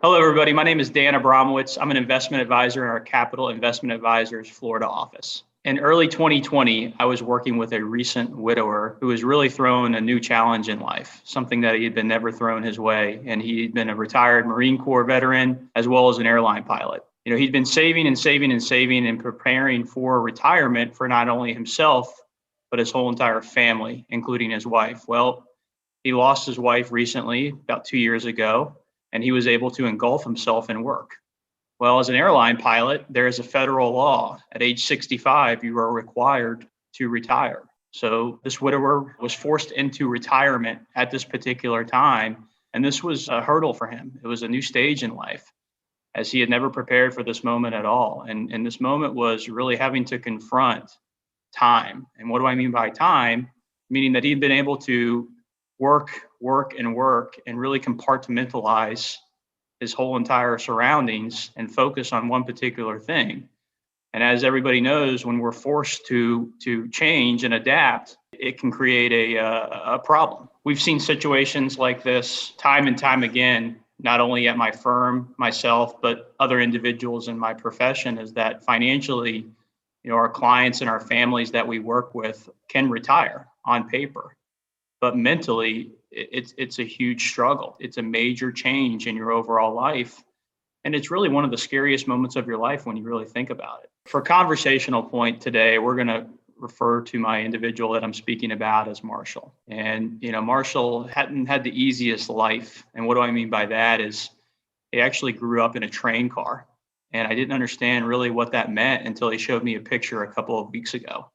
Hello, everybody. My name is Dan Abramowitz. I'm an investment advisor in our Capital Investment Advisors Florida office. In early 2020, I was working with a recent widower who was really thrown a new challenge in life, something that he had been never thrown his way. And he'd been a retired Marine Corps veteran as well as an airline pilot. He'd been saving and saving and saving and preparing for retirement for not only himself, but his whole entire family, including his wife. Well, he lost his wife recently, about 2 years ago, and he was able to engulf himself in work. Well, as an airline pilot, there is a federal law. At age 65, you are required to retire. So this widower was forced into retirement at this particular time, and this was a hurdle for him. It was a new stage in life, as he had never prepared for this moment at all. And this moment was really having to confront time. And what do I mean by time? Meaning that he'd been able to work, and really compartmentalize his whole entire surroundings and focus on one particular thing. And as everybody knows, when we're forced to change and adapt, it can create a problem. We've seen situations like this time and time again, not only at my firm, myself, but other individuals in my profession, is that financially, our clients and our families that we work with can retire on paper. But mentally, it's a huge struggle. It's a major change in your overall life. And it's really one of the scariest moments of your life when you really think about it. For conversational point today, we're going to refer to my individual that I'm speaking about as Marshall. And, Marshall hadn't had the easiest life. And what do I mean by that is he actually grew up in a train car. And I didn't understand really what that meant until he showed me a picture a couple of weeks ago.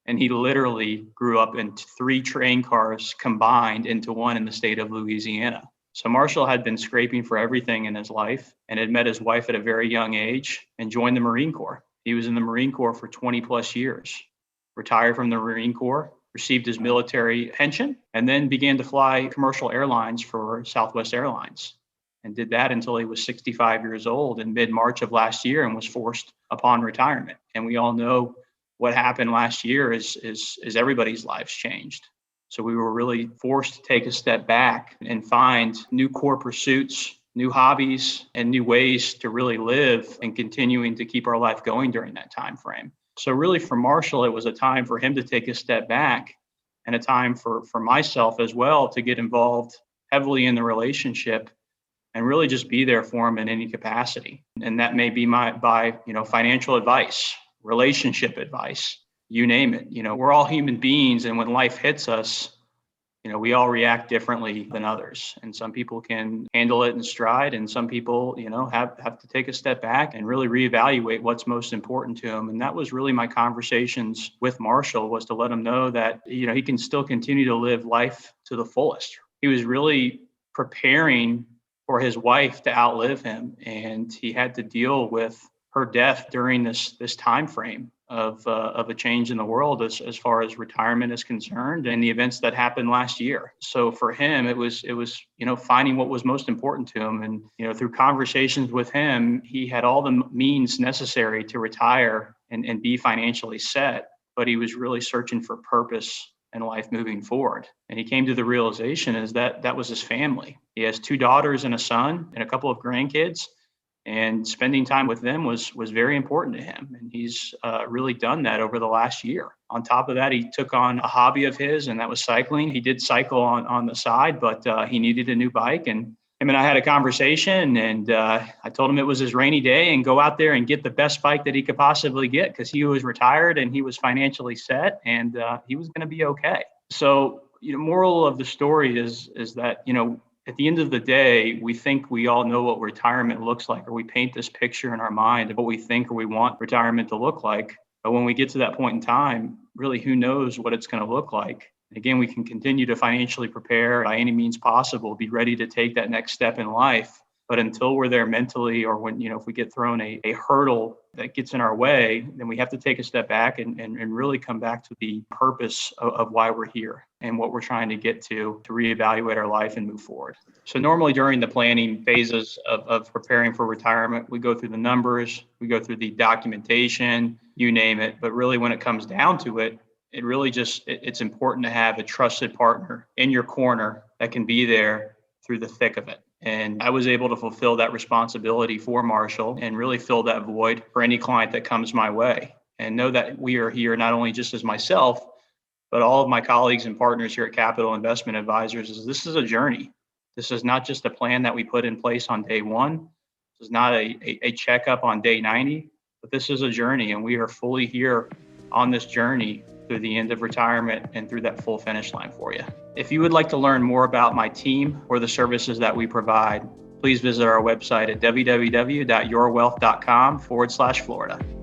And he literally grew up in 3 train cars combined into one in the state of Louisiana. So Marshall had been scraping for everything in his life and had met his wife at a very young age and joined the Marine Corps. He was in the Marine Corps for 20 plus years, retired from the Marine Corps, received his military pension, and then began to fly commercial airlines for Southwest Airlines, and did that until he was 65 years old in mid-March of last year and was forced upon retirement. And we all know what happened last year is everybody's lives changed. So we were really forced to take a step back and find new core pursuits, new hobbies, and new ways to really live and continuing to keep our life going during that time frame. So really for Marshall, it was a time for him to take a step back and a time for myself as well to get involved heavily in the relationship and really just be there for him in any capacity. And that may be by financial advice, relationship advice, you name it. We're all human beings. And when life hits us, we all react differently than others. And some people can handle it in stride. And some people, have to take a step back and really reevaluate what's most important to them. And that was really my conversations with Marshall, was to let him know that, he can still continue to live life to the fullest. He was really preparing for his wife to outlive him. And he had to deal with her death during this time frame of a change in the world as far as retirement is concerned, and the events that happened last year. So for him, it was finding what was most important to him, and through conversations with him, he had all the means necessary to retire and be financially set, but he was really searching for purpose in life moving forward. And he came to the realization is that was his family. He has 2 daughters and a son and a couple of grandkids. And spending time with them was very important to him. And he's really done that over the last year. On top of that, he took on a hobby of his, and that was cycling. He did cycle on the side, but he needed a new bike. And him and I had a conversation, and I told him it was his rainy day and go out there and get the best bike that he could possibly get, because he was retired and he was financially set, and he was going to be okay. So, moral of the story is that, at the end of the day, we think we all know what retirement looks like, or we paint this picture in our mind of what we think or we want retirement to look like. But when we get to that point in time, really, who knows what it's going to look like? Again, we can continue to financially prepare by any means possible, be ready to take that next step in life. But until we're there mentally, or when, if we get thrown a hurdle that gets in our way, then we have to take a step back and really come back to the purpose of why we're here and what we're trying to get to reevaluate our life and move forward. So normally during the planning phases of preparing for retirement, we go through the numbers, we go through the documentation, you name it. But really, when it comes down to it, it's important to have a trusted partner in your corner that can be there through the thick of it. And I was able to fulfill that responsibility for Marshall and really fill that void for any client that comes my way. And know that we are here not only just as myself, but all of my colleagues and partners here at Capital Investment Advisors. This is a journey. This is not just a plan that we put in place on day one. This is not a checkup on day 90, but this is a journey, and we are fully here on this journey through the end of retirement and through that full finish line for you. If you would like to learn more about my team or the services that we provide, please visit our website at www.yourwealth.com/Florida.